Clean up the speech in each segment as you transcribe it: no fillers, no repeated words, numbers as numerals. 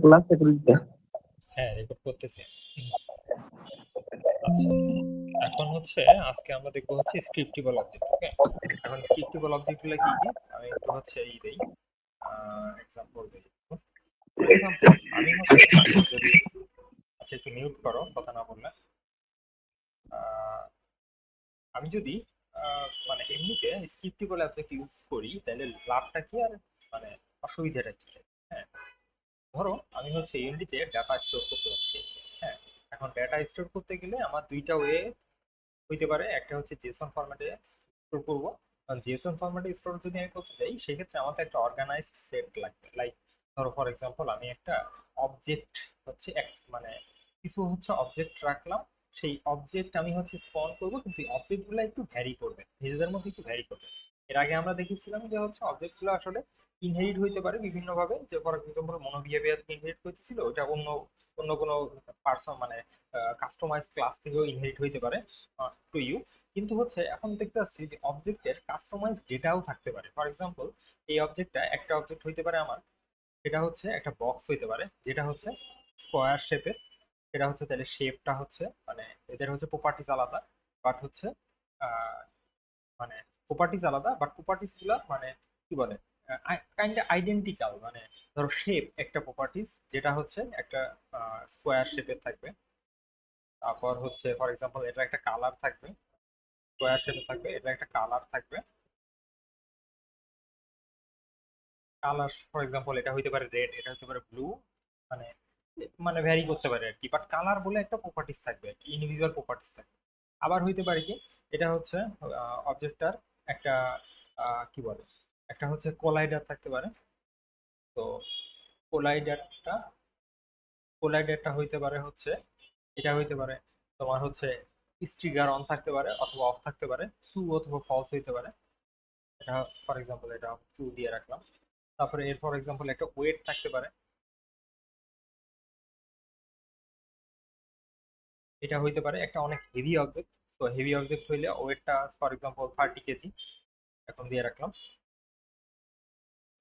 ক্লাসটা করে দিতে। হ্যাঁ, রেকর্ড করতেছি। আচ্ছা, এখন হচ্ছে আজকে আমরা দেখবো হচ্ছে স্ক্রিপ্টেবল অবজেক্ট। ওকে, এখন স্ক্রিপ্টেবল অবজেক্টগুলো কি কি আমি একটু হচ্ছে এই দেই, এক্সাম্পল দেই। ফর এক্সাম্পল আমি হচ্ছে যদি, আচ্ছা একটু মিউট করো কথা না বললে। আহ, আমি যদি মানে এমনিতে স্ক্রিপ্টেবল অবজেক্ট ইউজ করি তাহলে লাভটা কি আর মানে অসুবিধাটা কি? হ্যাঁ, ধরো আমি হচ্ছে ইউনিটিতে ডাটা স্টোর করতে যাচ্ছি। হ্যাঁ, এখন ডাটা স্টোর করতে গেলে আমার দুইটা ওয়ে হইতে পারে। একটা হচ্ছে জেসন ফরম্যাটে স্টোর করব, কারণ জেসন ফরম্যাটে স্টোর যদি আমি করতে চাই সেক্ষেত্রে আমার তো একটা অর্গানাইজড সেট লাগবে। লাইক ধরো ফর এক্সাম্পল আমি একটা অবজেক্ট হচ্ছে এক মানে কিছু হচ্ছে অবজেক্ট রাখলাম, সেই অবজেক্ট আমি হচ্ছে স্পন করব, কিন্তু অবজেক্টগুলো একটু ভ্যারি করবে, নিজেদের মধ্যে একটু ভ্যারি করবে। এর আগে আমরা দেখেছিলাম যে হচ্ছে অবজেক্টগুলো আসলে ইনহেরিট হইতে পারে বিভিন্নভাবে, যে ফর এক্সাম্পল মনোবিহেভিয়ার থেকে ইনহেরিট করতেছিল, ওটা অন্য অন্য কোনো পার্সন মানে কাস্টমাইজ ক্লাস থেকেও ইনহেরিট হইতে পারে টু ইউ। কিন্তু হচ্ছে এখন দেখতে পাচ্ছি যে অবজেক্টের কাস্টমাইজ ডেটাও থাকতে পারে। ফর এক্সাম্পল এই অবজেক্টটা একটা অবজেক্ট হইতে পারে আমার, সেটা হচ্ছে একটা বক্স হইতে পারে যেটা হচ্ছে স্কোয়ার শেপের। সেটা হচ্ছে তাহলে শেপটা হচ্ছে মানে এদের হচ্ছে প্রপার্টিজ আলাদা, বাট হচ্ছে আহ, মানে প্রপার্টিজ আলাদা বাট প্রপার্টিজ গুলা মানে কি বলে কাইন্ড আইডেন্টিক্যাল। মানে ধরো শেপ একটা প্রপার্টিজ যেটা হচ্ছে একটা স্কোয়ার শেপের থাকবে। তারপর হচ্ছে ফর এক্সাম্পল এটা একটা কালার থাকবে, স্কোয়ার শেপে থাকবে, এটা একটা কালার থাকবে। কালার ফর এক্সাম্পল এটা হইতে পারে রেড, এটা হতে পারে ব্লু, মানে মানে ভ্যারি করতে পারে আর কি। বাট কালার বলে একটা প্রপার্টিস থাকবে, ইন্ডিভিজুয়াল প্রপার্টিস থাকবে। আবার হইতে পারে কি, এটা হচ্ছে অবজেক্টটার একটা কি বলে একটা হচ্ছে কোলাইডার থাকতে পারে। তো কোলাইডারটা কোলাইডারটা হইতে পারে হচ্ছে, এটা হইতে পারে তোমার হচ্ছে স্ট্রিগার অন থাকতে পারে অথবা অফ থাকতে পারে, ট্রু অথবা ফলস হইতে পারে। এটা ফর এক্সাম্পল এটা ট্রু দিয়ে রাখলাম। তারপরে এর ফর এক্সাম্পল একটা ওয়েট থাকতে পারে, এটা হইতে পারে একটা অনেক হেভি অবজেক্ট। তো হেভি অবজেক্ট হইলে ওয়েটটা ফর এক্সাম্পল 30 কেজি, এখন দিয়ে রাখলাম।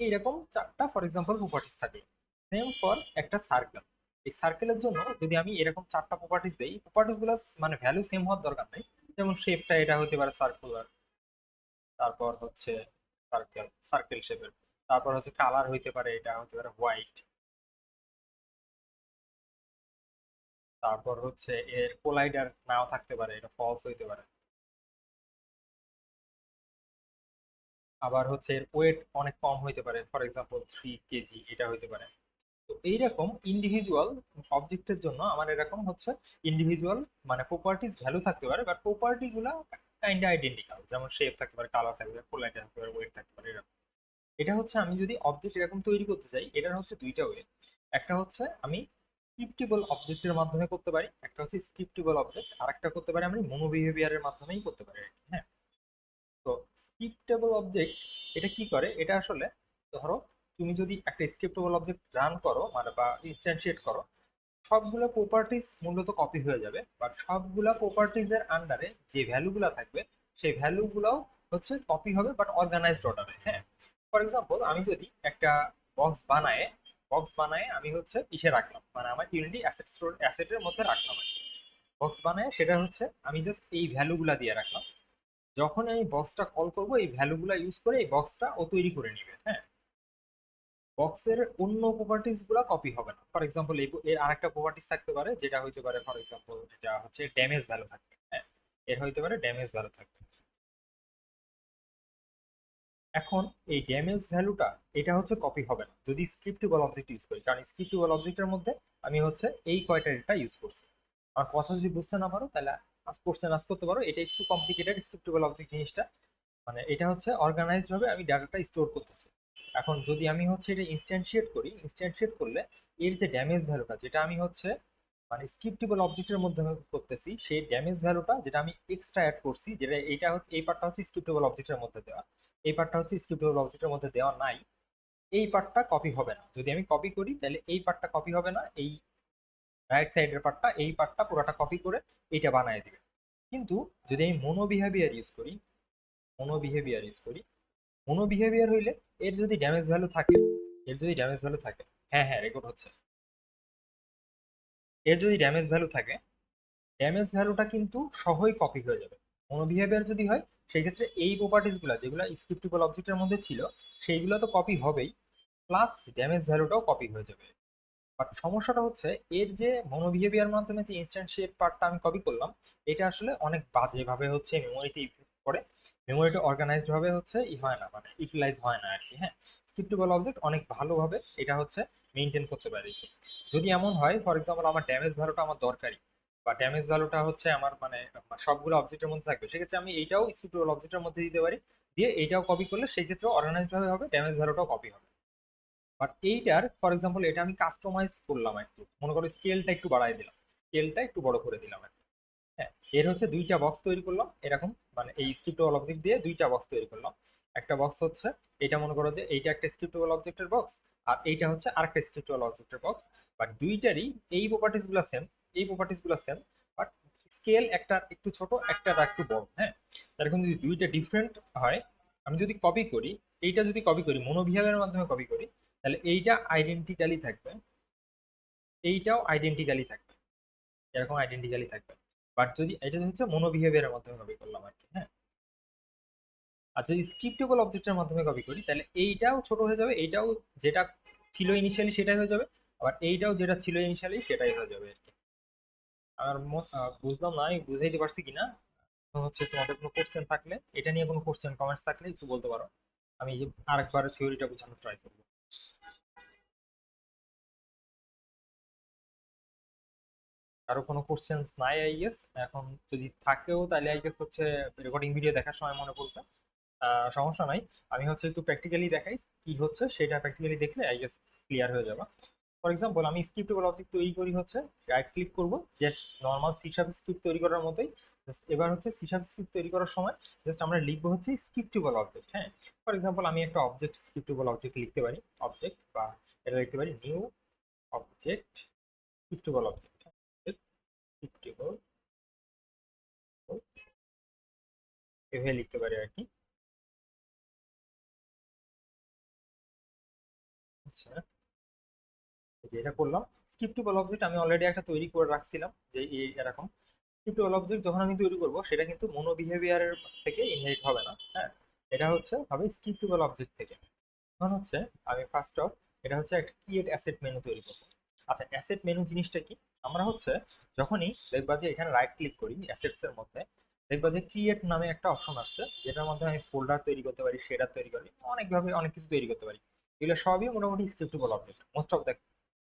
এইরকম চারটা ফর এক্সাম্পল প্রপার্টিস থাকে। সেম ফর একটা সার্কেল, এই সার্কেলের জন্য যদি আমি এরকম চারটা প্রপার্টিস দেই, প্রপার্টিস গুলো মানে ভ্যালু সেম হওয়ার দরকার নেই। যেমন শেপটা এটা হতে পারে সার্কুলার, তারপর হচ্ছে সার্কেল সার্কেল শেপের, তারপর হচ্ছে কালার হইতে পারে এটা হতে পারে হোয়াইট, তারপর হচ্ছে এর কোলাইডার নাও থাকতে পারে, এটা ফলস হইতে পারে। আবার হচ্ছে এর ওয়েট অনেক কম হইতে পারে, ফর এক্সাম্পল 3 কেজি, এটা হইতে পারে। তো এইরকম ইন্ডিভিজুয়াল অবজেক্টের জন্য আমার এরকম হচ্ছে ইন্ডিভিজুয়াল মানে প্রপার্টিজ ভ্যালু থাকতে পারে, বাট প্রপার্টি গুলা কাইন্ড আইডেন্টিক্যাল। যেমন শেপ থাকতে পারে, কালার থাকতে পারে, কোলাইডার থাকতে পারে, ওয়েট থাকতে পারে, এরকম। এটা হচ্ছে আমি যদি অবজেক্ট এরকম তৈরি করতে চাই, এটার হচ্ছে দুইটা ওয়ে। একটা হচ্ছে আমি স্ক্রিপ্টেবল অবজেক্টের মাধ্যমে করতে পারি, একটা হচ্ছে স্ক্রিপ্টেবল অবজেক্ট, আর একটা করতে পারি আমি মনোবিহেভিয়ারের মাধ্যমেই করতে পারি আর কি। হ্যাঁ, তো স্ক্রিপ্টেবল অবজেক্ট এটা কি করে, এটা আসলে ধরো তুমি যদি একটা স্ক্রিপ্টেবল অবজেক্ট রান করো মানে বা ইনস্ট্যান্সিয়েট করো, সবগুলো প্রপার্টিজ মূলত কপি হয়ে যাবে, বাট সবগুলা প্রপার্টিজ এর আন্ডারে যে ভ্যালুগুলো থাকবে সেই ভ্যালুগুলোও হচ্ছে কপি হবে, বাট অর্গানাইজড অর্ডারে। হ্যাঁ, ফর এক্সাম্পল আমি যদি একটা বক্স বানায় আমি হচ্ছে ইসে রাখলাম, মানে আমার ইউনিটি অ্যাসেট স্টোর অ্যাসেটের মধ্যে রাখলাম আর কি। বক্স বানায় সেটা হচ্ছে আমি জাস্ট এই ভ্যালুগুলা দিয়ে রাখলাম, যখন আমি বক্সটা কল করব এই ভ্যালুগুলা ইউজ করে এই বক্সটা ও তৈরি করে নিবে। হ্যাঁ, বক্সের অন্য প্রপার্টিজ গুলা কপি হবে না। ফর এক্সাম্পল এর আরেকটা প্রপার্টিজ থাকতে পারে যেটা হইতে পারে ফর এক্সাম্পল এটা হচ্ছে ড্যামেজ ভ্যালু থাকবে। হ্যাঁ, এর হইতে পারে ড্যামেজ ভ্যালু থাকবে। এখন এই ড্যামেজ ভ্যালুটা এটা হচ্ছে কপি হবে না যদি স্ক্রিপ্টেবল অবজেক্ট ইউজ করি, কারণ স্ক্রিপ্টেবল অবজেক্টের মধ্যে আমি হচ্ছে এই কয়টা ডেটা ইউজ করছি। আর কথা যদি বুঝতে না পারো তাহলে কোশ্চেন আস করতে পারো, এটা একটু কমপ্লিকেটেড স্ক্রিপ্টেবল অবজেক্ট জিনিসটা। মানে এটা হচ্ছে অর্গানাইজড ভাবে আমি ডাটাটা স্টোর করতেছি। এখন যদি আমি হচ্ছে এটা ইনস্ট্যান্সিয়েট করি, ইনস্ট্যান্সিয়েট করলে এর যে ড্যামেজ ভ্যালুটা যেটা আমি হচ্ছে মানে স্ক্রিপ্টেবল অবজেক্টের মধ্যে করতেছি, সেই ড্যামেজ ভ্যালুটা যেটা আমি এক্সট্রা অ্যাড করছি, যেটা এইটা হচ্ছে এই পার্টটা হচ্ছে স্ক্রিপ্টেবল অবজেক্টের মধ্যে দেওয়া, এই পার্টটা হচ্ছে স্ক্রিপ্টেবল অবজেক্টের মধ্যে দেওয়া নাই, এই পার্টটা কপি হবে না। যদি আমি কপি করি তাহলে এই পার্টটা কপি হবে না, এই রাইট সাইডের পার্টটা এই পার্টটা পুরোটা কপি করে এইটা বানিয়ে দিবে। কিন্তু যদি আমি মনো বিহেভিয়ার ইউজ করি, মনো বিহেভিয়ার হইলে এর যদি ড্যামেজ ভ্যালু থাকে, এর যদি ড্যামেজ ভ্যালু থাকে হ্যাঁ হ্যাঁ, রেকর্ড হচ্ছে। এর যদি ড্যামেজ ভ্যালু থাকে, ড্যামেজ ভ্যালুটা কিন্তু সহই কপি হয়ে যাবে। কোনো বিহেভিয়ার যদি হয়, সেই ক্ষেত্রে এই প্রপার্টিসগুলো যেগুলো স্ক্রিপ্টেবল অবজেক্টের মধ্যে ছিল সেইগুলো তো কপি হবেই, প্লাস ড্যামেজ ভ্যালুটাও কপি হয়ে যাবে। বাট সমস্যাটা হচ্ছে এর যে মনোবিহেভিয়ার মাধ্যমে যে ইনস্ট্যান্সিয়েট পার্টটা আমি কপি করলাম, এটা আসলে অনেক বাজেভাবে হচ্ছে মেমোরিতে ইফেক্ট করে, মেমোরিটা অর্গানাইজড ভাবে হচ্ছে হয় না, মানে ইউটিলাইজ হয় না আর কি। হ্যাঁ, স্ক্রিপ্টেবল অবজেক্ট অনেক ভালোভাবে এটা হচ্ছে মেনটেন করতে পারে কি। যদি এমন হয় ফর এক্সাম্পল আমার ড্যামেজ ভ্যালুটা আমার দরকারি, বা ড্যামেজ ভ্যালুটা হচ্ছে আমার মানে সবগুলো অবজেক্টের মধ্যে থাকবে, সেক্ষেত্রে আমি এইটাও স্ক্রিপ্টেবল অবজেক্টের মধ্যে দিতে পারি, দিয়ে এইটাও কপি করলে সেই ক্ষেত্রে অর্গানাইজড ভাবে হবে, ড্যামেজ ভ্যালুটাও কপি হবে। বাট এইটার ফর এক্সাম্পল এটা আমি কাস্টমাইজ করলাম, একটু মনে করো স্কেলটা একটু বাড়াই দিলাম, স্কেলটা একটু বড় করে দিলাম আর কি। হ্যাঁ, এর হচ্ছে দুইটা বক্স তৈরি করলাম এরকম, মানে এই স্ক্রিপ্টেবল অবজেক্ট দিয়ে দুইটা বক্স তৈরি করলাম। একটা বক্স হচ্ছে এটা মনে করো যে এইটা একটা স্ক্রিপ্টেবল অবজেক্টের বক্স, আর এইটা হচ্ছে আরেকটা স্ক্রিপ্টেবল অবজেক্টের বক্স। বাট দুইটারই এই প্রপার্টিস গুলো সেম, এই প্রপার্টিস গুলো সেম, বাট স্কেল একটা একটু ছোট, একটা একটু বড়। হ্যাঁ, এরকম যদি দুইটা ডিফারেন্ট হয়, আমি যদি কপি করি, এইটা যদি কপি করি মনোবিহেভিয়ারের মাধ্যমে কপি করি, তাহলে এইটা আইডেন্টিক্যালি থাকবে, এইটাও আইডেন্টিক্যালি থাকবে, এরকম আইডেন্টিক্যালি থাকবে। বাট যদি এটা হচ্ছে মনোবিহেভিয়ারের মাধ্যমে কপি করলাম আর কি। হ্যাঁ, আর যদি স্ক্রিপ্টেবল অবজেক্টের মাধ্যমে কপি করি, তাহলে এইটাও ছোট হয়ে যাবে, এইটাও যেটা ছিল ইনিশিয়ালি সেটাই হয়ে যাবে, আবার এইটাও যেটা ছিল ইনিশিয়ালি সেটাই হয়ে যাবে আর কি। আর বুঝলাম না আমি বুঝাইতে পারছি কিনা। এখন হচ্ছে তোমাদের কোনো কোশ্চেন থাকলে, এটা নিয়ে কোনো কোশ্চেন কমেন্টস থাকলে একটু বলতে পারো, আমি যে আরেকবার থিওরিটা বোঝানোর ট্রাই করবো। কারো কোনো কোশ্চেন্স নাই আই গেস, এখন যদি থাকেও তাহলে আই গেস হচ্ছে রেকর্ডিং ভিডিও দেখার সময় মনে পড়বে। সমস্যা নাই, আমি হচ্ছে একটু প্র্যাকটিক্যালি দেখাই কি হচ্ছে, সেটা প্র্যাকটিক্যালি দেখলে আই গেস ক্লিয়ার হয়ে যাবে। ফর এক্সাম্পল আমি স্ক্রিপ্টেবল অবজেক্ট তৈরি করি হচ্ছে, রাইট ক্লিক করব, just normal C sharp script তৈরি করার মতোই। জাস্ট এবার হচ্ছে সি শার্প স্ক্রিপ্ট তৈরি করার সময় জাস্ট আমরা লিখবো হচ্ছে স্ক্রিপ্টেবল অবজেক্ট। হ্যাঁ, ফর এক্সাম্পল আমি একটা অবজেক্ট স্ক্রিপ্টেবল অবজেক্ট লিখতে পারি, অবজেক্ট, বা এটা লিখতে পারি নিউ অবজেক্ট স্ক্রিপ্টেবল অবজেক্ট, স্ক্রিপ্টেবল, এভাবে লিখতে পারি আর কি। আচ্ছা, এই যে এটা করলাম স্ক্রিপ্টেবল অবজেক্ট, আমি অলরেডি একটা তৈরি করে রাখছিলাম যে এরকম স্ক্রিপ্টেবল অবজেক্ট যখন আমি তৈরি করব সেটা কিন্তু মনো বিহেভিয়ারের থেকে ইনহেরিট হবে না। হ্যাঁ, এটা হচ্ছে হবে স্ক্রিপ্টেবল অবজেক্ট থেকে। এখন হচ্ছে আমি ফার্স্ট অফ এটা হচ্ছে একটা ক্রিয়েট অ্যাসেট মেনু তৈরি করবো। আচ্ছা, অ্যাসেট মেনু জিনিসটা কি? আমরা হচ্ছে যখনই দেখবা যে এখানে রাইট ক্লিক করি অ্যাসেটস এর মধ্যে, দেখবা যে ক্রিয়েট নামে একটা অপশন আসছে, যেটার মধ্যে আমি ফোল্ডার তৈরি করতে পারি, শেডার তৈরি করি, অনেকভাবে অনেক কিছু তৈরি করতে পারি। এগুলো সবই মোটামুটি স্ক্রিপ্টেবল অবজেক্ট, মোস্ট অফ দ্য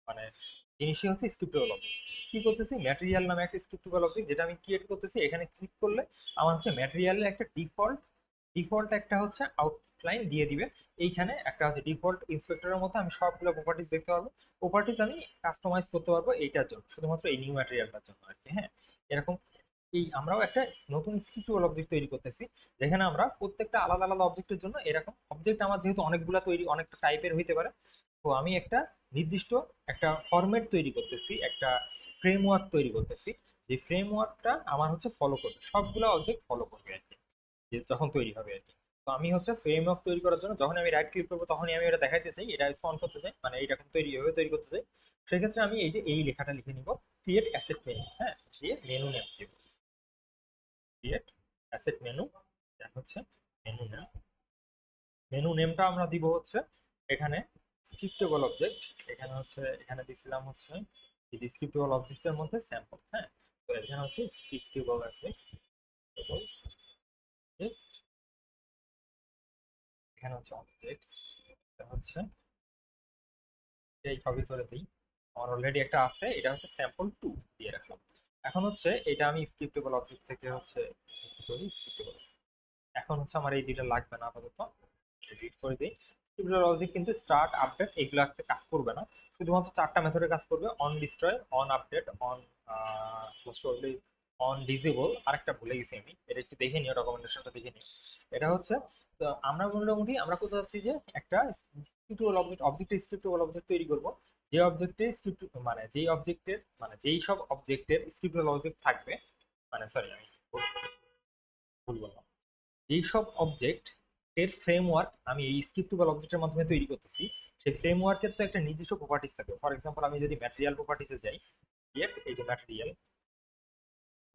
মানে জিনিসই হচ্ছে স্ক্রিপ্টেবল অবজেক্ট। কি করতেছি, ম্যাটেরিয়াল নামে একটা স্ক্রিপ্টেবল অবজেক্ট যেটা আমি ক্রিয়েট করতেছি, এখানে ক্লিক করলে আমার হচ্ছে ম্যাটেরিয়ালের একটা ডিফল্ট, ডিফল্ট একটা হচ্ছে আউটলাইন দিয়ে দিবে। এইখানে একটা হচ্ছে ডিফল্ট ইন্সপেক্টরের মধ্যে আমি সবগুলো প্রপার্টিস দেখতে পারবো, প্রপার্টিস আমি কাস্টমাইজ করতে পারবো এইটার জন্য, শুধুমাত্র এই নিউ ম্যাটেরিয়ালটার জন্য আর কি। হ্যাঁ, এরকম এই আমরাও একটা নতুন স্ক্রিপ্টেবল অবজেক্ট তৈরি করতেছি, যেখানে আমরা প্রত্যেকটা আলাদা আলাদা অবজেক্টের জন্য এরকম অবজেক্ট আমার যেহেতু অনেকগুলা তৈরি, অনেকটা টাইপের হইতে পারে, তো আমি একটা নির্দিষ্ট একটা ফরম্যাট তৈরি করতেছি, একটা ফ্রেমওয়ার্ক তৈরি করতেছি, যে ফ্রেমওয়ার্কটা আমার হচ্ছে ফলো করবে, সবগুলো অবজেক্ট ফলো করবে আর কি, যে যখন তৈরি হবে আর কি। তো আমি হচ্ছে ফ্রেমওয়ার্ক তৈরি করার জন্য যখন আমি রাইট ক্লিক করবো তখনই আমি এটা দেখাইতে চাই, এটা স্পন করতে চাই, মানে এইরকম তৈরি এভাবে তৈরি করতে চাই, সেক্ষেত্রে আমি এই যে এই লেখাটা লিখে নিব, ক্রিয়েট অ্যাসেট মেনু। হ্যাঁ, দিয়ে মেনু নেম দিব, ক্রিয়েট অ্যাসেট মেনু, এটা হচ্ছে মেনু নেম। মেনু নেমটা আমরা দিব হচ্ছে এখানে স্ক্রিপ্টেবল অবজেক্ট, এখানে হচ্ছে এখানে দিছিলাম হচ্ছে এই যে স্ক্রিপ্টেবল অবজেক্টস এর মধ্যে স্যাম্পল। হ্যাঁ, তো এখানে হচ্ছে স্ক্রিপ্টেবল অবজেক্ট, এখানে হচ্ছে অবজেক্টস, এটা হচ্ছে এই কপি করে দিই, আমার অলরেডি একটা আছে, এটা হচ্ছে স্যাম্পল 2 দিয়ে রাখলাম। এখন হচ্ছে এটা আমি স্ক্রিপ্টেবল অবজেক্ট থেকে হচ্ছে করি স্ক্রিপ্টেবল, এখন হচ্ছে আমার এই দুইটা লাগবে না আপাতত, এডিট করে দিই। স্ক্রিপ্টেবল অবজেক্ট কিন্তু স্টার্ট আপডেট এগুলাতে কাজ করবে না, শুধুমাত্র চারটা মেথডে কাজ করবে, on destroy, on update, on most probably on disable, আরেকটা ভুলে গেছি আমি, এটা একটু দেখে নিও, ডকুমেন্টেশনটা দেখে নিও। এটা হচ্ছে তো আমরা মোটামুটি আমরা কোথাও যাচ্ছি যে একটা স্ক্রিপ্টেবল অবজেক্ট, অবজেক্টের স্ক্রিপ্টেবল অবজেক্ট তৈরি করব, যে অবজেক্টের স্ক্রিপ্ট মানে যেই অবজেক্টের মানে যেই সব অবজেক্টের স্ক্রিপ্টেবল অবজেক্ট থাকবে, মানে সরি আমি ভুল বললাম, যেই সব অবজেক্ট এর ফ্রেমওয়ার্ক আমি এই স্ক্রিপ্টেবল অবজেক্টের মাধ্যমে তৈরি করতেছি, সেই ফ্রেমওয়ার্কের তো একটা নিজস্ব প্রপার্টিস থাকে। ফর এক্সাম্পল আমি যদি ম্যাটেরিয়াল প্রপার্টিসে যাই, এই যে ম্যাটেরিয়াল,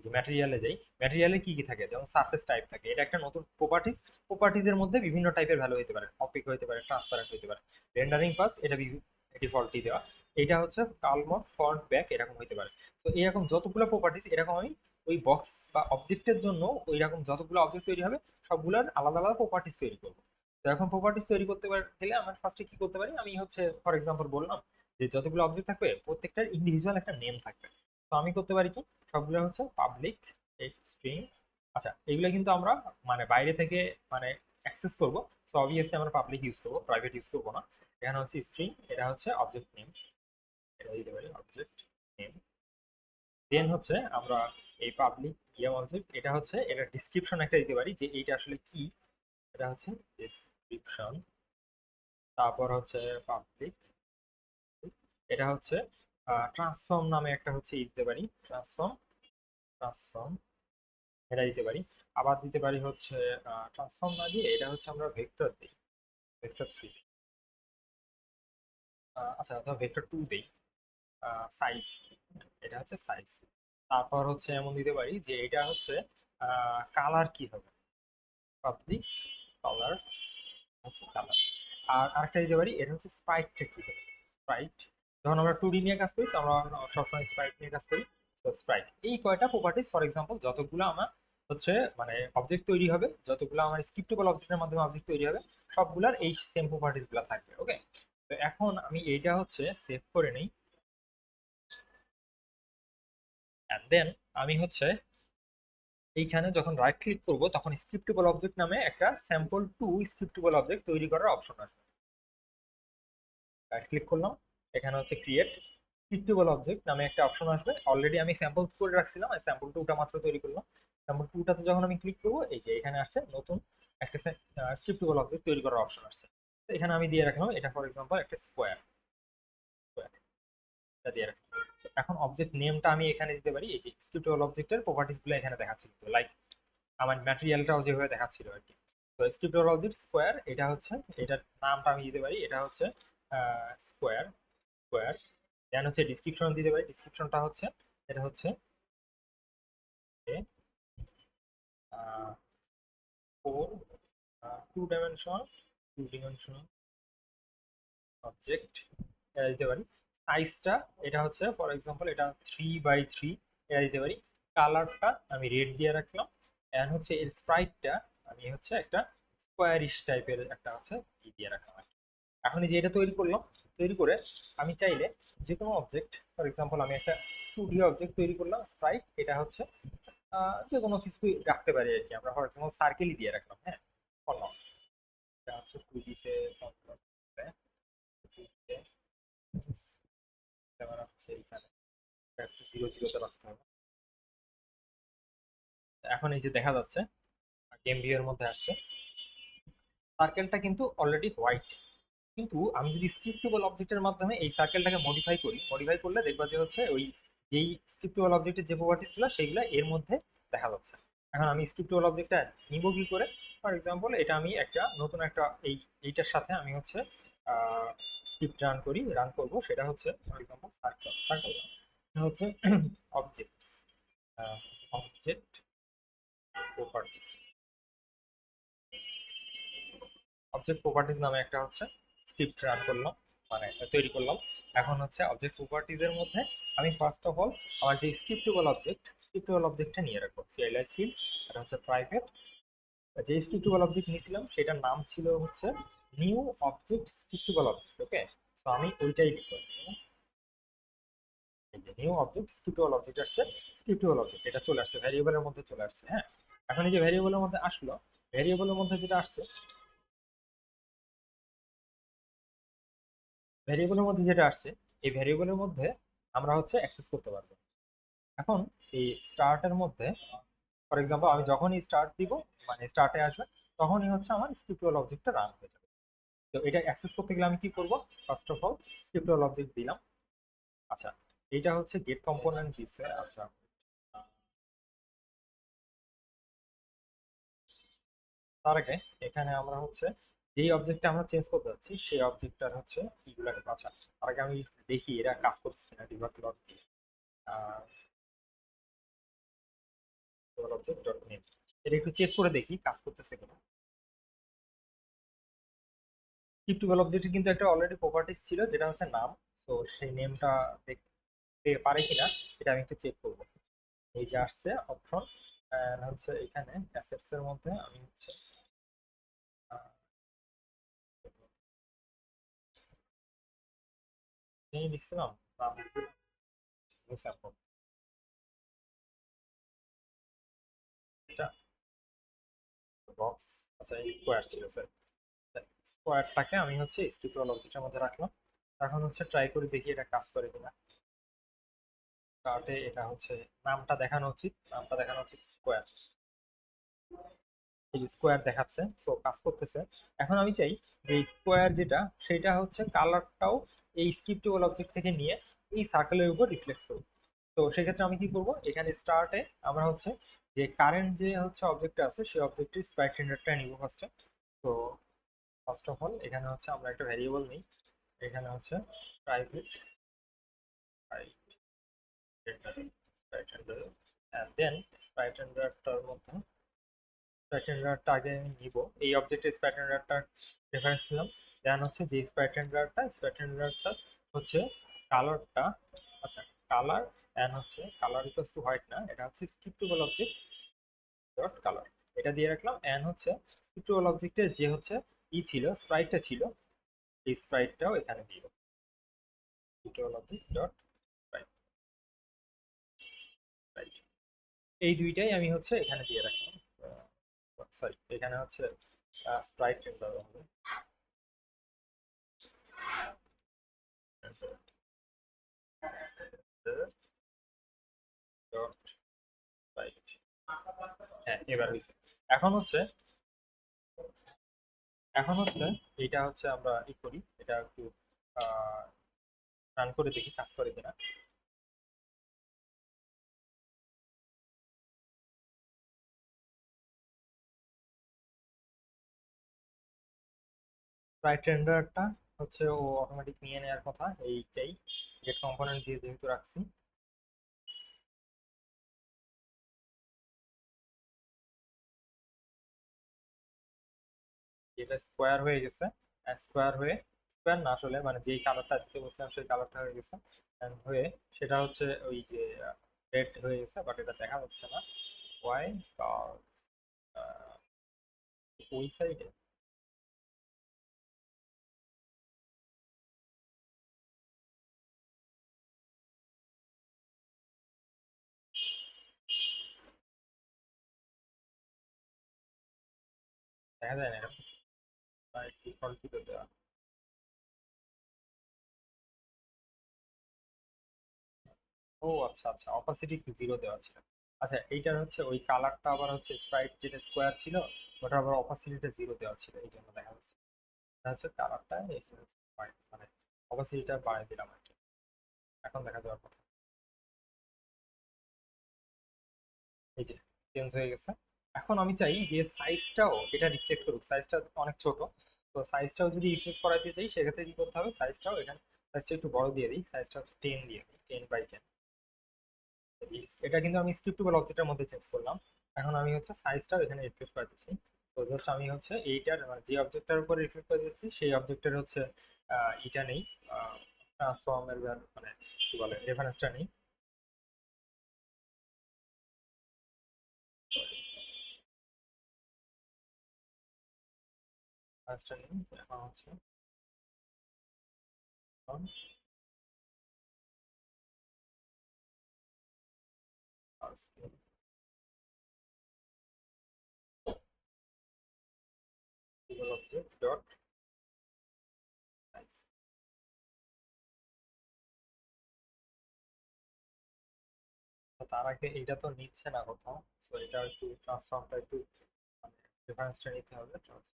যে ম্যাটেরিয়ালে যাই, ম্যাটেরিয়ালে কি কি থাকে, যেমন সারফেস টাইপ থাকে, এটা একটা নতুন প্রপার্টিস। প্রপার্টিজের মধ্যে বিভিন্ন টাইপের ভ্যালু হতে পারে, অপিক হতে পারে, ট্রান্সপারেন্ট হতে পারে, রেন্ডারিং পাস এটা ডিফল্টই দেওয়া, এটা হচ্ছে কালমোড ফ্রন্ট ব্যাক এরকম হতে পারে। তো এরকম যতগুলো প্রপার্টিস এরকম আমি ওই বক্স বা অবজেক্টের জন্য ওই রকম যতগুলো অবজেক্ট তৈরি হবে সবগুলোর আলাদা আলাদা প্রপার্টিস তৈরি করবো। তো এখন প্রপার্টিস তৈরি করতে গেলে আমার ফার্স্টে কি করতে পারি, আমি হচ্ছে ফর এক্সাম্পল বললাম যে যতগুলো অবজেক্ট থাকবে প্রত্যেকটার ইন্ডিভিজুয়াল একটা নেম থাকবে। তো আমি করতে পারি কি, সবগুলো হচ্ছে পাবলিক স্ট্রিং। আচ্ছা, এগুলো কিন্তু আমরা মানে বাইরে থেকে মানে অ্যাক্সেস করব। সো অবভিয়াসলি আমরা পাবলিক ইউজ করব, প্রাইভেট ইউজ করব না। এখানে হচ্ছে স্ট্রিং, এটা হচ্ছে অবজেক্ট নেম, এটা দিতে পারি অবজেক্ট নেম। দেন হচ্ছে আমরা এই পাবলিক গেম অবজেক্ট, এটা হচ্ছে এটা ডিসক্রিপশন একটা দিতে পারি যে এইটা আসলে কি, এটা হচ্ছে ডিসক্রিপশন। তারপর হচ্ছে পাবলিক, এটা হচ্ছে ট্রান্সফর্ম নামে একটা হচ্ছে দিতে পারি, ট্রান্সফর্ম, ট্রান্সফর্ম এটা দিতে পারি। আবার দিতে পারি হচ্ছে ট্রান্সফর্ম না দিয়ে এটা হচ্ছে আমরা ভেক্টর দিই, ভেক্টর 3। আচ্ছা, অথবা ভেক্টর 2 দেই, সাইজ, এটা হচ্ছে সাইজ। তারপর হচ্ছে এমন দিতে পারি যে এটা হচ্ছে কালার কি হবে, পাবলিক কালার হচ্ছে কালার। আর আরেকটা দিতে পারি, এটা হচ্ছে স্প্রাইটটা কি হবে, স্প্রাইট। যখন আমরা 2D নিয়ে কাজ করি তো আমরা সবসময় স্প্রাইট নিয়ে কাজ করি। তো স্প্রাইট, এই কয়টা প্রপার্টিস ফর এক্সাম্পল যতগুলো আমার হচ্ছে মানে অবজেক্ট তৈরি হবে, যতগুলো আমার স্ক্রিপ্টেবল অবজেক্টের মাধ্যমে অবজেক্ট তৈরি হবে সবগুলার এই সেম প্রপার্টিস গুলো থাকবে। ওকে, তো এখন আমি এইটা হচ্ছে সেভ করে নিই, অ্যান্ড দেন আমি হচ্ছে এইখানে যখন রাইট ক্লিক করব তখন স্ক্রিপ্টেবল অবজেক্ট নামে একটা স্যাম্পল টু স্ক্রিপ্টেবল অবজেক্ট তৈরি করার অপশন আসবে। রাইট ক্লিক করলাম, এখানে হচ্ছে ক্রিয়েট স্ক্রিপ্টেবল অবজেক্ট নামে একটা অপশন আসবে। অলরেডি আমি স্যাম্পল করে রাখছিলাম, স্যাম্পল টুটা মাত্র তৈরি করলাম। স্যাম্পল টুটাতে যখন আমি ক্লিক করবো এই যে এখানে আসছে নতুন একটা স্ক্রিপ্টেবল অবজেক্ট তৈরি করার অপশন আসছে। তো এখানে আমি দিয়ে রাখলাম এটা ফর এক্সাম্পল একটা স্কোয়ার, এটা দিয়ে রাখলাম। So, এখন অবজেক্ট নেমটা আমি এখানে দিতে পারি, এই যে স্ক্রিপ্টেবল অবজেক্টের প্রপার্টিস গুলো এখানে দেখাচ্ছি, লাইক আমার ম্যাটেরিয়ালটাও যেভাবে দেখাচ্ছিল আর কি। তো স্ক্রিপ্টেবল অবজেক্ট স্কোয়ার, এটা হচ্ছে এটার নামটা আমি দিতে পারি, এটা হচ্ছে স্কোয়ার, স্কোয়ার। দেন হচ্ছে ডিসক্রিপশন দিতে পারি, ডিসক্রিপশনটা হচ্ছে এটা হচ্ছে ফোর টু ডাইমেনশনাল অবজেক্ট, এটা দিতে পারি। সাইজটা এটা হচ্ছে ফর এক্সাম্পল এটা 3x3, এটা দিতে পারি। কালারটা আমি রেড দিয়ে রাখলাম। এন্ড হচ্ছে এর স্প্রাইটটা আমি হচ্ছে একটা স্কোয়ারিশ টাইপের একটা হচ্ছে দিয়ে রাখলাম আর কি। এখন এই যে এটা তৈরি করলাম, তৈরি করে আমি চাইলে যে কোনো অবজেক্ট, ফর এক্সাম্পল আমি একটা 2D অবজেক্ট তৈরি করলাম স্প্রাইট, এটা হচ্ছে যে কোনো কিছুই রাখতে পারি আর কি। আমরা ফর এক্সাম্পল সার্কেলই দিয়ে রাখলাম, হ্যাঁ করলাম। এটা হচ্ছে 2D-তে ক্যামেরা হচ্ছে এইখানে, এটা হচ্ছে 0 0-তে রাখতে হবে। এখন এই যে দেখা যাচ্ছে গেম ভিউ এর মধ্যে আসছে, সার্কেলটা কিন্তু অলরেডি হোয়াইট। কিন্তু আমি যদি স্ক্রিপ্টেবল অবজেক্টের মাধ্যমে এই সার্কেলটাকে মডিফাই করি, মডিফাই করলে দেখবা যে হচ্ছে ওই যেই স্ক্রিপ্টেবল অবজেক্টের যে প্রপার্টিস গুলো সেগুলো এর মধ্যে দেখা যাচ্ছে। এখন আমি স্ক্রিপ্টেবল অবজেক্টটা নিব কি করে, ফর এক্সাম্পল এটা আমি একটা নতুন একটা এইটার সাথে আমি হচ্ছে স্ক্রিপ্ট রান করব, সেটা হচ্ছে ফর এক্সাম্পল সার্কেল, সার্কেল হচ্ছে objects, object properties, object properties নামে একটা হচ্ছে স্ক্রিপ্ট রান করলাম, মানে তৈরি করলাম। এখন হচ্ছে অবজেক্ট প্রপার্টিজ এর মধ্যে আমি ফার্স্ট অফ অল আমার যে স্ক্রিপ্টেবল অবজেক্টটা নিয়ে রাখবো, সিএলএস ফিল্ড, এটা হচ্ছে প্রাইভেট। যে স্ক্রিপ্টেবল অবজেক্ট নিয়েছিলাম সেটার নাম ছিল হচ্ছে নিউ অবজেক্ট স্ক্রিপ্টেবল অবজেক্ট। ওকে, তো আমি ওইটাই লিখবো, এই যে নিউ অবজেক্ট স্ক্রিপ্টেবল অবজেক্ট আসছে, স্ক্রিপ্টেবল অবজেক্ট এটা চলে আসছে, ভ্যারিয়েবলের মধ্যে চলে আসছে। হ্যাঁ, এখন এই যে ভ্যারিয়েবলের মধ্যে আসলো, ভ্যারিয়েবলের মধ্যে যেটা আসছে, ভ্যারিয়েবলের মধ্যে যেটা আসছে এই ভ্যারিয়েবলের মধ্যে আমরা হচ্ছে অ্যাক্সেস করতে পারবো। এখন এই স্টার্টের মধ্যে ফর এক্সাম্পল আমি যখনই স্টার্ট দিব, মানে স্টার্টে আসবে, তখনই হচ্ছে আমার স্ক্রিপ্টেবল অবজেক্টটা রান হয়ে যাবে। তো এটা অ্যাক্সেস করতে গেলে আমি কি করব, ফার্স্ট অফ অল স্ক্রিপ্টেবল অবজেক্ট দিলাম। আচ্ছা, এইটা হচ্ছে গেট কম্পোনেন্ট দিছে। আচ্ছা, তার আগে এখানে আমরা হচ্ছে যেই অবজেক্টটা আমরা চেঞ্জ করতে যাচ্ছি সেই অবজেক্টটার হচ্ছে কিগুলোকে আচ্ছা তার আগে আমি দেখি এরা কাজ করছে কিনা ডিবাগ লগ দিয়ে অবজেক্ট ডট নেম এটা একটু চেক করে দেখি কাজ করতেছে কিনা। স্ক্রিপ্টেবল অবজেক্টে কিন্তু একটা অলরেডি প্রপার্টিস ছিল যেটা হচ্ছে নাম, তো সেই নেমটা দেখতে পারে কিনা এটা আমি একটু চেক করবো। এই যে আসছে অপশন হচ্ছে এখানে অ্যাসেটস এর মধ্যে আমি হচ্ছে লিখছিলাম নাম লিখছিলাম মুসাফর, এটা বক্স আচ্ছা স্কোয়ার ছিল স্যার, স্কোয়ারটাকে আমি হচ্ছে স্ক্রিপ্টেবল অবজেক্টের মধ্যে রাখলাম। এখন হচ্ছে ট্রাই করে দেখি এটা কাজ করে কিনা। কার্টে এটা হচ্ছে নামটা দেখানো উচিত, নামটা দেখানো উচিত স্কোয়ার, এই স্কোয়ার দেখাচ্ছে, সো কাজ করতেছে। এখন আমি চাই যে স্কোয়ার যেটা সেটা হচ্ছে কালারটাও এই স্ক্রিপ্টেবল অবজেক্ট থেকে নিয়ে এই সার্কেলের উপর রিফ্লেক্ট করব। তো সেক্ষেত্রে আমি কি করব, এখানে স্টার্টে আমরা হচ্ছে যে কারেন্ট যে হচ্ছে অবজেক্টটা আছে সেই অবজেক্টের স্প্রাইট রেন্ডারটা নিব ফার্স্টে। তো ফার্স্ট অফ অল এখানে হচ্ছে আমরা একটা ভ্যারিয়েবল নিই, এখানে হচ্ছে private sprite render and then sprite রেন্ডারটার মধ্যে স্প্যাটেনডারটা আগে আমি নিব, এই অবজেক্টের স্প্যাটেনডারটা রেফারেন্স নিলাম। দেন হচ্ছে যে স্প্যাটেনডারটা হচ্ছে কালারটা, আচ্ছা কালার এন্ড হচ্ছে কালার ইকুয়ালস টু হোয়াইট না, এটা হচ্ছে স্ক্রিপ্টেবল অবজেক্ট ডট কালার, এটা দিয়ে রাখলাম। এন্ড হচ্ছে স্ক্রিপ্টেবল অবজেক্টের যে হচ্ছে ছিল স্প্রাইটটা ছিল এই স্প্রাইটটাও এখানে দিয়ে দেবো, স্ক্রিপ্টেবল অবজেক্ট ডট স্প্রাইট, এই দুইটাই আমি হচ্ছে এখানে দিয়ে রাখলাম। সরি এখানে হচ্ছে স্প্রাইট রেন্ডার হবে ডট স্প্রাইট, হ্যাঁ এবার হয়েছে। এখন হচ্ছে এখন হচ্ছে এটা হচ্ছে আমরা ই করি, এটা একটু রান করে দেখি কাজ করে কিনা। রাইট রেন্ডারটা হচ্ছে ও অটোমেটিক নিয়ে নেওয়ার কথা, এইটাই গেট কম্পোনেন্ট দিয়ে যেহেতু রাখছি। এটা স্কোয়ার হয়ে গেছে, স্কোয়ার হয়ে স্কোয়ার না আসলে মানে যেই কালারটা দিতে বলছিলাম সেই কালারটা হয়ে গেছে and হয়ে সেটা হচ্ছে ওই যে রেড হয়ে গেছে, বাট এটা দেখা যাচ্ছে না ওয়াই কজ ওই সাইডে দেখা যায় না এটা, ডিফল্ট দেওয়া। ও আচ্ছা আচ্ছা অপাসিটি জিরো দেওয়া ছিল। আচ্ছা এইটার হচ্ছে ওই কালারটা আবার হচ্ছে স্প্রাইট যেটা স্কোয়ার ছিল ওটা আবার অপাসিটিটা জিরো দেওয়া ছিল, এই জন্য দেখা যাচ্ছে। এটা হচ্ছে কালারটা এই যে হচ্ছে white, মানে অপাসিটিটা বাড়িয়ে দিলাম আর কি, এখন দেখা যাওয়ার কথা। এই যে চেঞ্জ হয়ে গেছে। এখন আমি চাই যে সাইজটাও এটা রিফ্লেক্ট করুক, সাইজটা অনেক ছোট, তো সাইজটাও যদি রিফ্লেক্ট করাতে চাই সেক্ষেত্রে কি করতে হবে, সাইজটাও এখানে সাইজটা একটু বড় দিয়ে দিই, সাইজটা হচ্ছে 10 দিয়ে দিই, 10 বাই 10। এটা কিন্তু আমি স্ক্রিপ্টেবল অবজেক্টের মধ্যে চেঞ্জ করলাম। এখন আমি হচ্ছে সাইজটাও এখানে রিফ্লেক্ট করে দিচ্ছি। তো জাস্ট আমি হচ্ছে এইটার মানে যে অবজেক্টটার উপর রিফ্লেক্ট করে দিচ্ছি সেই অবজেক্টের হচ্ছে এটা নেই, ট্রান্সফর্মের মানে কি বলে রেফারেন্সটা নেই। রেফারেন্সটা নেই, এখন হচ্ছে এখন অবজেক্ট ডট সাইজ। তার আগে এইটা তো নিচ্ছে না কোথাও, তো এটা একটু ট্রান্সফর্মটা একটু মানে রেফারেন্সটা নিতে হবে ট্রান্সফর্ম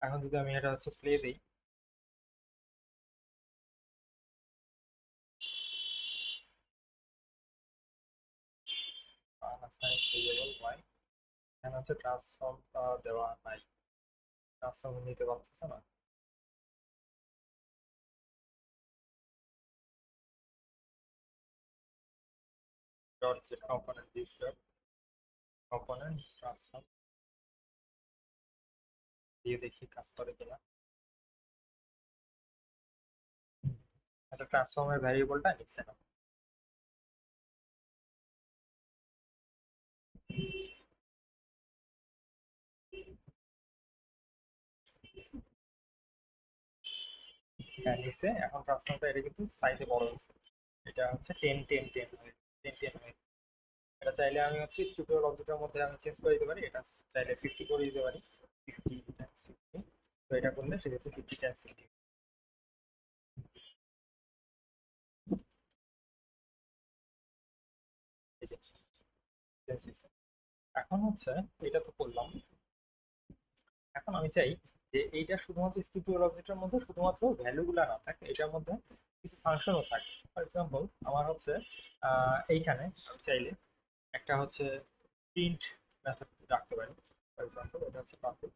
এখন যদি আমি এটা হচ্ছে প্লে দিই, আনঅ্যাসাইন ভেরিয়েবল ওয়াই, এখানে হচ্ছে ট্রান্সফর্ম দেওয়া নাই, ট্রান্সফর্ম নিতে পারতেছে না। Dot gate component this dot component transform দিয়ে দেখি কাজ করে কিনা। এটা ট্রান্সফর্মের ভ্যারিয়েবলটা নিচ্ছে না। হ্যাঁ নিচ্ছে, এখন ট্রান্সফর্মটা এটা কিন্তু সাইজে বড় হয়েছে, এটা হচ্ছে 10 10 10 হয়ে 10 10 হয়ে। এটা চাইলে আমি হচ্ছে স্ক্রিপ্টেবল অবজেক্টের মধ্যে আমি চেঞ্জ করে দিতে পারি, এটা চাইলে 50 করে দিতে পারি, 50 টাইমস 50। তো এটা করলে সেটা হচ্ছে 50 টাইমস 50। এই যে চেঞ্জ হয়েছে। এখন হচ্ছে এটা তো করলাম, এখন আমি চাই যে এইটা শুধুমাত্র স্ক্রিপ্টেবল অবজেক্টের মধ্যে শুধুমাত্র ভ্যালুগুলা না থাকে, এটার মধ্যে কিছু ফাংশনও থাকে। ফর এক্সাম্পল আমার হচ্ছে এইখানে আমি চাইলে একটা হচ্ছে প্রিন্ট মেথড রাখতে পারি। ফর এক্সাম্পল এটা হচ্ছে পাবলিক,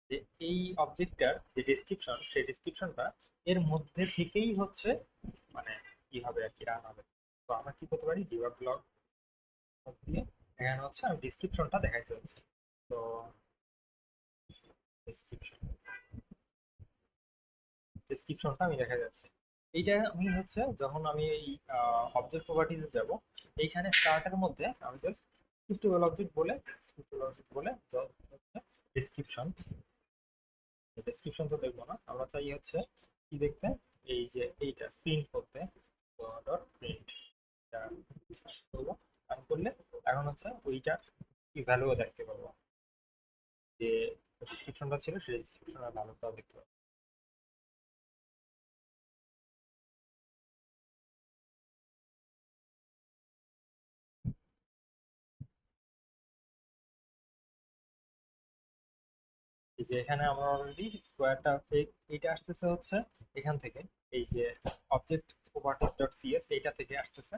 যে এই অবজেক্টটার যে ডেসক্রিপশন সেই ডেসক্রিপশনটা এর মধ্যে থেকেই হচ্ছে মানে কি হবে আর কি রান হবে। তো আমরা কি করতে পারি, ডিবাগ ব্লক দিয়ে এখানে হচ্ছে আমি ডেসক্রিপশনটা দেখাইতে চাচ্ছি। তো ডেসক্রিপশন, ডেসক্রিপশনটা আমি দেখা যাচ্ছে। এইটা আমি হচ্ছে যখন আমি এই অবজেক্ট প্রপার্টিজে যাব, এইখানে স্টার্টের মধ্যে আমি জাস্ট স্ক্রিপ্টেবল অবজেক্ট বলে, স্ক্রিপ্টেবল অবজেক্ট বলে ডেসক্রিপশন, ডেসক্রিপশন তো দেখবো না, আমরা চাই হচ্ছে কি দেখতে, এই যে এইটা প্রিন্ট করতে, ডট প্রিন্ট করবো। আমি করলে এখন হচ্ছে ওইটার কি ভ্যালুও দেখতে পাবো, যে ডেসক্রিপশনটা ছিল সেই ডেসক্রিপশনের ভ্যালুটাও দেখতে পাবো। এই যে এখানে আমরা অলরেডি স্কোয়ারটা এইটা আসতেছে হচ্ছে এখান থেকে, এই যে অবজেক্ট প্রপার্টিজ ডট সিএস এইটা থেকে আসতেছে।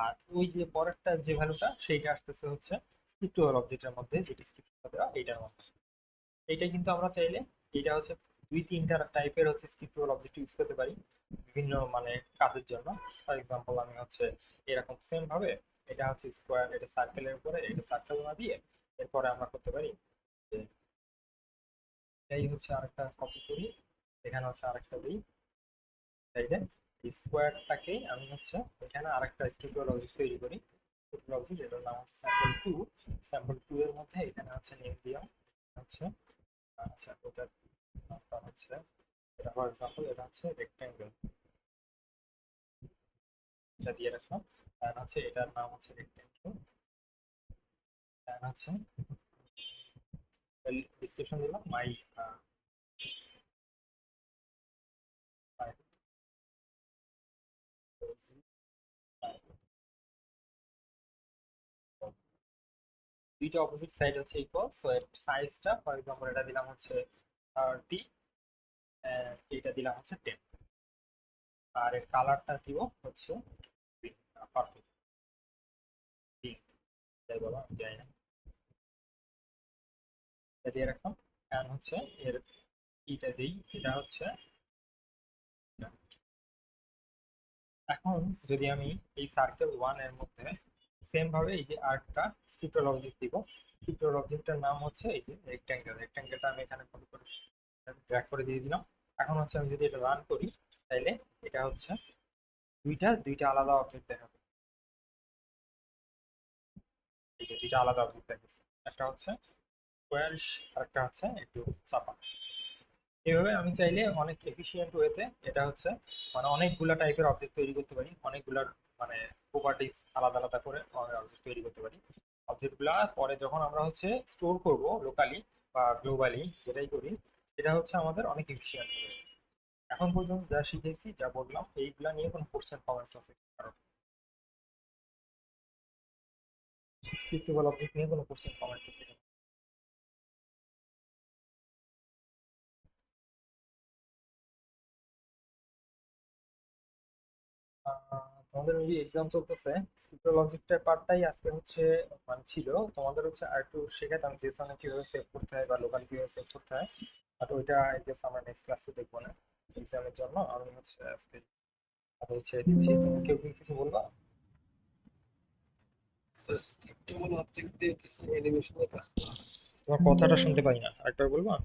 আর ওই যে পরেরটা যে ভ্যালুটা সেইটা আসতেছে হচ্ছে স্ক্রিপ্টেবল অবজেক্টের মধ্যে যে ডেসক্রিপশনটা দেওয়া এইটার মধ্যে। এইটা কিন্তু আমরা চাইলে এটা হচ্ছে দুই তিনটা টাইপের হচ্ছে স্ক্রিপ্টেবল অবজেক্ট ইউজ করতে পারি বিভিন্ন মানে কাজের জন্য। ফর এক্সাম্পল আমি হচ্ছে এরকম সেম ভাবে এটা হচ্ছে স্কোয়ার, এটা সার্কেলের উপরে এটা সার্কেল না দিয়ে এরপরে আমরা করতে পারি যে এই হচ্ছে আরেকটা কপি করি, এখানে হচ্ছে আরেকটা দিই সাইডে, এই স্কোয়ারটাকে আমি হচ্ছে এখানে আরেকটা স্ক্রিপ্টেবল অবজেক্ট তৈরি করি। স্ক্রিপ্টেবল অবজেক্ট এটার নাম হচ্ছে স্যাম্পল টু। স্যাম্পল টু এর মধ্যে এখানে হচ্ছে নেম দিলাম হচ্ছে, আচ্ছা ওটা নামটা হচ্ছে, এটা ফর এক্সাম্পল এটা হচ্ছে রেক্ট্যাঙ্গেল, এটা দিয়ে রাখলাম। আর হচ্ছে এটার নাম হচ্ছে রেক্ট্যাঙ্গেল, আর হচ্ছে ডিসক্রিপশন দিলাম মাই দুইটা অপোজিট সাইড হচ্ছে ইকুয়াল, সো এর সাইজটা ফর এক্সাম্পল এটা দিলাম হচ্ছে 30, এইটা দিলাম হচ্ছে 10, আর এর কালারটা দিব হচ্ছে পার্পল, পিঙ্ক, যাই বলো আমি জানি না, এটা দিয়ে রাখলাম। কারণ হচ্ছে এর ইটা দিই, এটা হচ্ছে এটা। এখন যদি আমি এই সার্কেল ওয়ান এর মধ্যে সেম ভাবে এই যে আর্টটা স্ক্রিপ্টেবল অবজেক্ট দিব, স্ক্রিপ্টেবল অবজেক্টের নাম হচ্ছে এই যে রেক্ট্যাঙ্গেল, রেক্ট্যাঙ্গেলটা আমি এখানে কপি করে ড্র্যাগ করে দিয়ে দিলাম। এখন হচ্ছে আমি যদি এটা রান করি তাইলে এটা হচ্ছে দুইটা দুইটা আলাদা অবজেক্ট দেখাবে, এই যে দুইটা আলাদা অবজেক্ট দেখাচ্ছে, একটা হচ্ছে স্কোয়ারিশ আর একটা হচ্ছে একটু চাপা। এভাবে আমি চাইলে অনেক এফিশিয়েন্ট ওয়েতে এটা হচ্ছে মানে অনেকগুলা টাইপের অবজেক্ট তৈরি করতে পারি, অনেকগুলা মানে প্রপার্টিজ আলাদা আলাদা করে অবজেক্ট তৈরি করতে পারি। অবজেক্টগুলা পরে যখন আমরা হচ্ছে স্টোর করব লোকালি বা গ্লোবালি যেটাই করি, এটা হচ্ছে আমাদের অনেক এফিশিয়েন্ট হবে। এখন পর্যন্ত যা শিখেছি যা বললাম এইগুলা নিয়ে কোনো কোশ্চেন কমেন্টস আছে কারণ স্ক্রিপ্টেবল অবজেক্ট নিয়ে কোনো কোশ্চেন কমেন্টস আছে? তোমাদের মেবি এক্সাম চলতেছে, স্ক্রিপ্ট লজিকটার পার্টটাই আজকে হচ্ছে মানে ছিল। তোমাদের হচ্ছে আর একটু শেখাতাম জেসনে কিভাবে সেভ করতে হয় বা লোকাল কিভাবে সেভ করতে হয়, বাট ওইটা আই গেস আমরা নেক্সট ক্লাসে দেখবো না। এক্সামের জন্য আমি হচ্ছে আজকে তাদের ছেড়ে দিচ্ছি। তুমি কেউ কি কিছু বলবা? স্ক্রিপ্টেবল অবজেক্ট দিয়ে কিছু অ্যানিমেশনের কাজ করা হয়। তোমার কথাটা শুনতে পাই না, আরেকবার বলবা?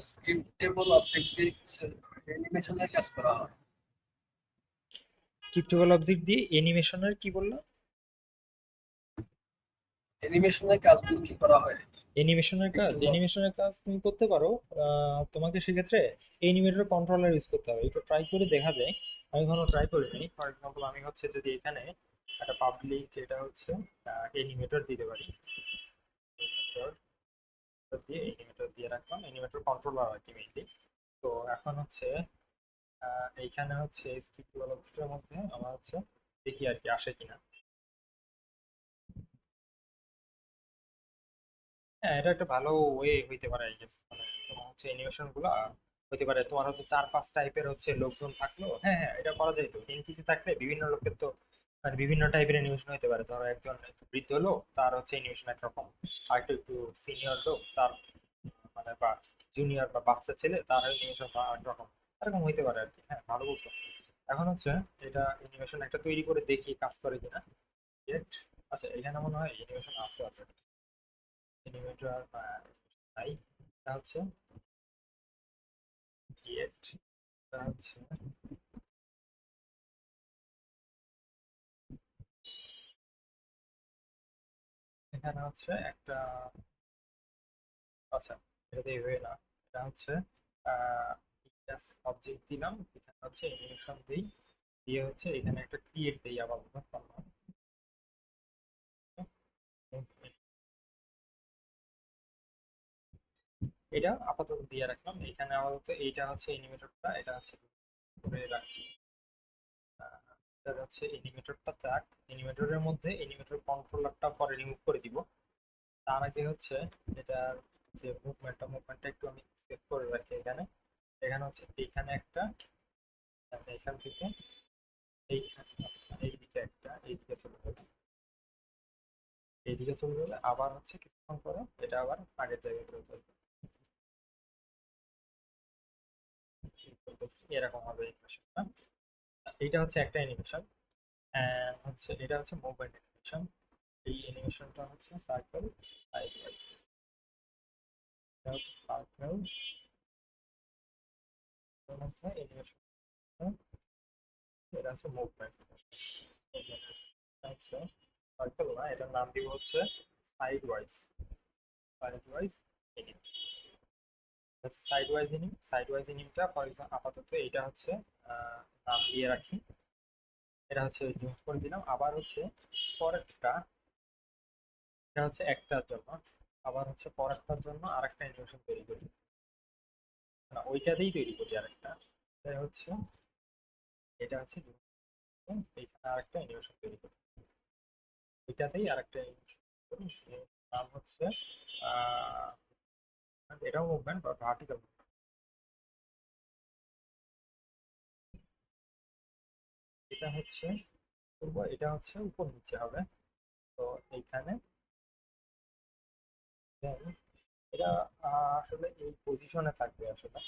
স্ক্রিপ্টেবল অবজেক্ট দিয়ে কিছু অ্যানিমেশনের কাজ করা হয়। স্ক্রিপ্টেবল অবজেক্ট দিয়ে অ্যানিমেশনের কি বললা? অ্যানিমেশনের কাজগুলো কি করা হয়? অ্যানিমেশনের স্ক্রিপ্টেবল অ্যানিমেশনের কাজ তুমি করতে পারো। তোমাকে সেক্ষেত্রে অ্যানিমেটর কন্ট্রোলার ইউজ করতে হবে, একটু ট্রাই করে দেখা যায়। আমি কখনো ট্রাই করিনি। ফর এক্সাম্পল আমি হচ্ছে যদি এখানে একটা পাবলিক এটা হচ্ছে অ্যানিমেটর দিতে পারি, অ্যানিমেটর দিয়ে রাখলাম, অ্যানিমেটর কন্ট্রোলার আর কি মেইনলি। তো এখন হচ্ছে এইখানে হচ্ছে স্ক্রিপ্ট ডেভেলপমেন্টের মধ্যে আমার হচ্ছে দেখি আর কি আসে কিনা। হ্যাঁ, এটা একটা ভালো ওয়ে হইতে পারে আই গেস। মানে তোমার হচ্ছে অ্যানিমেশন গুলা হইতে পারে, তোমার হচ্ছে 4-5 টাইপের হচ্ছে লোকজন থাকলো, হ্যাঁ হ্যাঁ এটা করা যায়। তো এনপিসি থাকলে বিভিন্ন লোকের তো মানে বিভিন্ন টাইপের অ্যানিমেশন হতে পারে। ধরো একজন একটু বৃদ্ধ লোক, তার হচ্ছে অ্যানিমেশন একরকম। আর একটু একটু সিনিয়র লোক, তার মানে বা জুনিয়র বা বাচ্চা ছেলে, তার অ্যানিমেশন একরকম। এরকম হইতে পারে আর কি। হ্যাঁ, ভালো বলছো। এখন হচ্ছে এটা অ্যানিমেশন একটা তৈরি করে দেখি কাজ করে কিনা। Yet, আচ্ছা এখানে মনে হয় অ্যানিমেশন আছে অলরেডি। অ্যানিমেটর নাই, এটা হচ্ছে গেট, এটা হচ্ছে এখানে হচ্ছে একটা, আচ্ছা এটা দিয়ে হবে না। এটা হচ্ছে অবজেক্ট দিলাম, এখানে হচ্ছে অ্যানিমেশন দিই, দিয়ে হচ্ছে এখানে একটা ক্রিয়েট দিই আবার করলাম। এটা আপাতত দিয়ে রাখলাম এখানে আপাতত। এইটা হচ্ছে অ্যানিমেটরটা, এটা হচ্ছে করে রাখছি। এটা হচ্ছে অ্যানিমেটরটা থাক। অ্যানিমেটরের মধ্যে অ্যানিমেটর কন্ট্রোলারটা পরে রিমুভ করে দিব। তার আগে হচ্ছে এটার যে মুভমেন্টটা একটু আমি সেভ করে রাখি এখানে। এখানে হচ্ছে এইখানে একটা, এখান থেকে এইখানে, আচ্ছা এইদিকে একটা, এইদিকে চলে যাবে, এইদিকে চলে গেলে আবার হচ্ছে কিছুক্ষণ পরে এটা আবার আগের জায়গায় চলে যাবে। এরকম হবে অ্যানিমেশনটা। এইটা হচ্ছে একটা অ্যানিমেশন। হচ্ছে এটা হচ্ছে মুভমেন্ট অ্যানিমেশন। এই অ্যানিমেশনটা হচ্ছে সার্কেল সাইড ওয়াইজ। এটা হচ্ছে সার্কেল অ্যানিমেশন, এটা হচ্ছে মুভমেন্ট। আচ্ছা সার্কেল না, এটার নাম দিব হচ্ছে side wise. Side wise enum, side wise enum. Side wise এনিমটা ফর এক্সাম্পল আপাতত এটা হচ্ছে নাম দিয়ে রাখি। এটা হচ্ছে রিমুভ করে দিলাম। আবার হচ্ছে পরেরটা, এটা হচ্ছে একটার জন্য, আবার হচ্ছে পরেরটার জন্য আরেকটা অ্যানিমেশন তৈরি করি, না ওইটাতেই তৈরি করি আরেকটা। এটা হচ্ছে, এটা হচ্ছে এইখানে আরেকটা অ্যানিমেশন তৈরি করি, এটাতেই আরেকটা অ্যানিমেশন করি। এর নাম হচ্ছে আহ এটাও মুভমেন্ট বা ভার্টিক্যাল। এটা হচ্ছে করবো, এটা হচ্ছে উপর নিচে হবে। তো এইখানে then এটা আসলে এই পজিশনে থাকবে আসলে।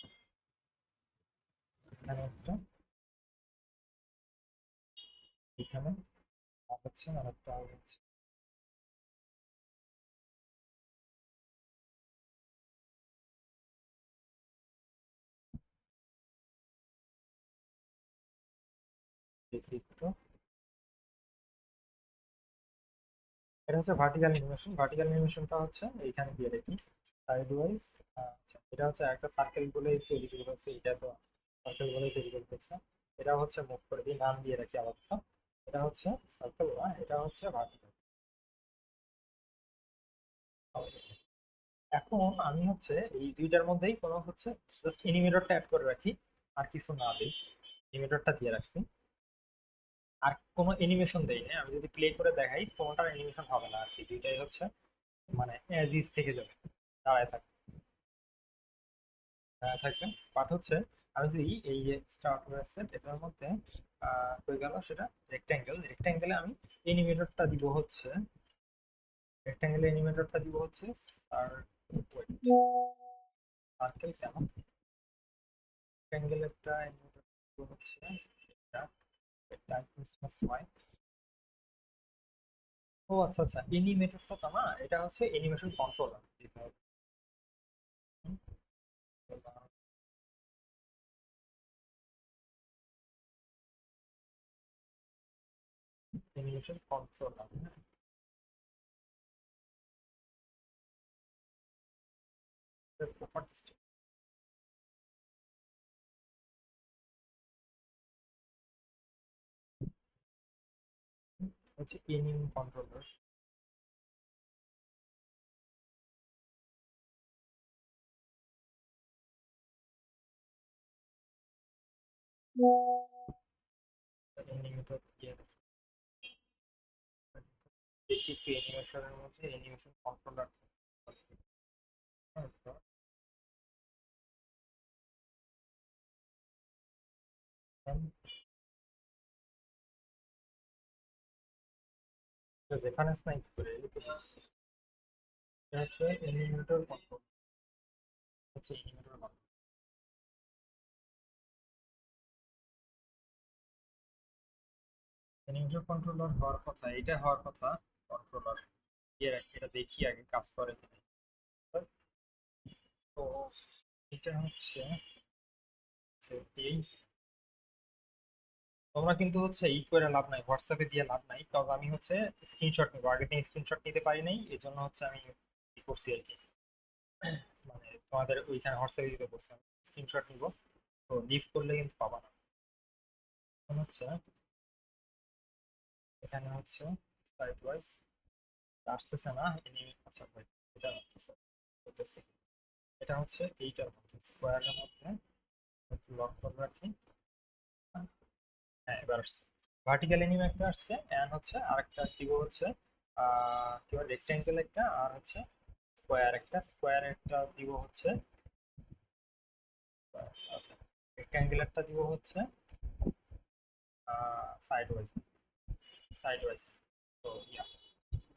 এখানে একটা, এখানে হচ্ছে আরেকটা হচ্ছে দেখি একটু। এটা হচ্ছে ভার্টিক্যাল অ্যানিমেশন। ভার্টিক্যাল অ্যানিমেশনটা হচ্ছে এইখানে দিয়ে দেখি সাইড ওয়াইজ। আচ্ছা এটা হচ্ছে একটা সার্কেল বলে তৈরি করে ফেলছে, এটা তো সার্কেল বলে তৈরি করে ফেলছে। এটা হচ্ছে মুভ করে দিই, নাম দিয়ে রাখি আপাতত। এটা হচ্ছে সার্কেল না, এটা হচ্ছে ভার্টিক্যাল। এখন আমি হচ্ছে এই দুইটার মধ্যেই কোনো হচ্ছে জাস্ট অ্যানিমেটরটা অ্যাড করে রাখি, আর কিছু না দিই। অ্যানিমেটরটা দিয়ে রাখছি, আর কোনো অ্যানিমেশন দেই না। আমি যদি প্লে করে দেখাই কোনোটার অ্যানিমেশন হবে না আর কি, দুইটাই হচ্ছে মানে অ্যাজ ইজ থেকে যাবে, দাঁড়ায় থাকবে, দাঁড়ায় থাকবে। বাট হচ্ছে আমি যদি এই যে স্টার্ট সেট এটার মধ্যে হয়ে গেল সেটা রেক্ট্যাঙ্গেলে আমি এনিমেটরটা দিব হচ্ছে সার্কেল কেন রেক্ট্যাঙ্গেলেরটা এনিমেটর দিব হচ্ছে এটা এটা ক্রিসমাস হয়। ও আচ্ছা আচ্ছা, এনিমেটরটা তো না, এটা হচ্ছে অ্যানিমেশন কন্ট্রোলার দিতে হবে। অ্যানিমেশন কন্ট্রোলার প্রপার্টিস হচ্ছে এনিম কন্ট্রোলার। অ্যানিমেটর দেখি একটু অ্যানিমেশনের মধ্যে অ্যানিমেশন কন্ট্রোলার রেফারেন্স নাই কি করে এটা হচ্ছে অ্যানিমেটর কন্ট্রোল হচ্ছে অ্যানিমেটর কন্ট্রোল। অ্যানিমেটর কন্ট্রোলার হওয়ার কথা, এটা হওয়ার কথা কন্ট্রোলার। এটা দেখি আগে কাজ করে কিনা। তো এটা হচ্ছে এই তোমরা কিন্তু হচ্ছে ই করে লাভ নাই, হোয়াটসঅ্যাপে দিয়ে লাভ নাই, কারণ আমি হচ্ছে স্ক্রিনশট নিবো, আগের দিন স্ক্রিনশট নিতে পারি নাই, এই জন্য হচ্ছে আমি ই করছি আর কি, মানে তোমাদের ওইখানে হোয়াটসঅ্যাপে দিতে বলছি, আমি স্ক্রিনশট নিবো, তো লিভ করলে কিন্তু পাবা না। এখন হচ্ছে এখানে হচ্ছে সাইড ওয়াইজ আসতেছে না আচ্ছা wait, এটা আসতেছে হইতেছে। এটা হচ্ছে এইটার মধ্যে স্কোয়ারের মধ্যে লক করে রাখি। হ্যাঁ এবার আসছে, ভার্টিক্যাল এনিমে একটা আসছে, এন্ড হচ্ছে আরেকটা দিব হচ্ছে কি বলে রেক্টেঙ্গেল একটা, আর হচ্ছে স্কোয়ার একটা দিব হচ্ছে আচ্ছা রেক্টেঙ্গেল একটা দিব হচ্ছে সাইড ওয়াইজ তো ইয়া,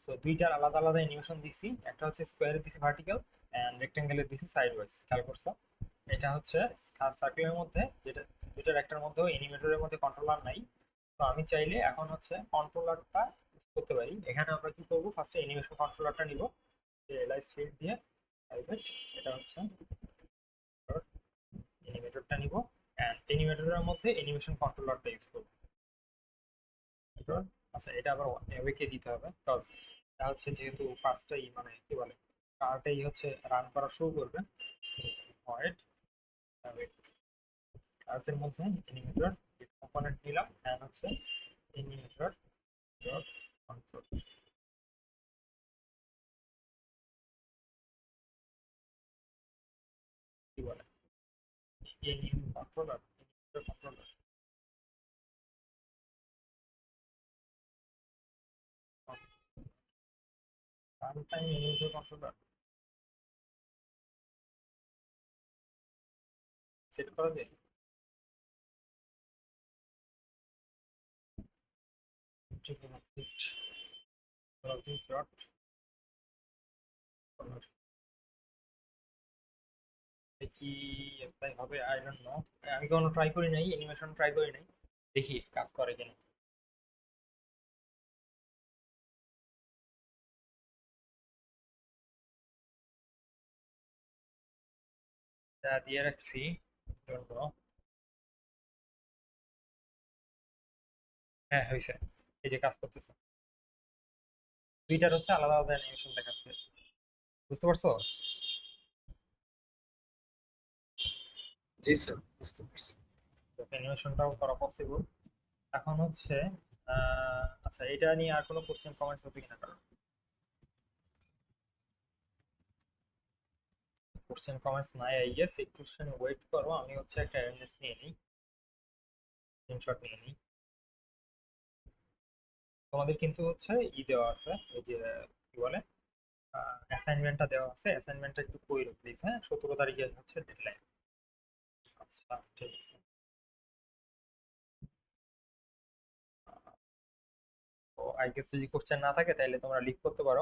সো দুইটার আলাদা আলাদা অ্যানিমেশন দিছি, একটা হচ্ছে স্কোয়ারে দিছি ভার্টিক্যাল এন্ড রেক্টেঙ্গেলে দিছি সাইড ওয়াইজ, খেয়াল করছো? এটা হচ্ছে সার্কেলের মধ্যে, যেটা দুইটার একটার মধ্যেও অ্যানিমেটরের মধ্যে কন্ট্রোলার নাই। তো আমি চাইলে এখন হচ্ছে কন্ট্রোলারটা ইউজ করতে পারি। এখানে আমরা কি করবো, ফার্স্টে অ্যানিমেশন কন্ট্রোলারটা নিব, এলআই স্ট্রিট দিয়ে প্রাইভেট, এটা হচ্ছে অ্যানিমেটরটা নিব এন্ড অ্যানিমেটরের মধ্যে অ্যানিমেশন কন্ট্রোলারটা ইউজ করব। আচ্ছা এটা আবার অ্যাওয়েকে দিতে হবে, কজ এটা হচ্ছে যেহেতু ফার্স্টটাই মানে কি বলে কারটাই হচ্ছে রান করা শুরু করবে, ভয়েড অ্যাওয়েক কার্ভের মধ্যে অ্যানিমেটর কম্পোনেন্ট নিলাম এন্ড হচ্ছে অ্যানিমেটর ডট কন্ট্রোল কি বলে anime controller controller run time animator controller set করা যায়। লজিক ডট কলার কি অ্যাপ্লাই হবে আই ডোন্ট নো, আমি কোনো ট্রাই করি নাই, অ্যানিমেশন ট্রাই করি নাই, দেখি কাজ করে কিনা। এটা দিয়ে রাখছি, don't know। হ্যাঁ হয়েছে, এই যে কাজ করতেছে, দুইটার হচ্ছে আলাদা আলাদা অ্যানিমেশন দেখাচ্ছে, বুঝতে পারছো? জি স্যার, বুঝতে পারছি। অ্যানিমেশনটাও করা পসিবল। এখন হচ্ছে আচ্ছা এটা নিয়ে আর কোনো কোশ্চেন কমেন্টস আছে কিনা, কারণ কোশ্চেন কমেন্টস নাই আই গেস, এই কোশ্চেন ওয়েট করো, আমি হচ্ছে একটা অ্যাটেন্ডেন্স নিয়ে নিই, স্ক্রিনশট নিয়ে নিই। তোমাদের কিন্তু হচ্ছে দেওয়া আছে, এই যে কি বলে অ্যাসাইনমেন্টটা দেওয়া আছে, অ্যাসাইনমেন্টটা একটু কইরো প্লিজ, হ্যাঁ 17 তারিখে হচ্ছে ডেডলাইন। আচ্ছা ঠিক আছে। তো আই গেস যদি কোশ্চেন না থাকে তাহলে তোমরা লিখ করতে পারো।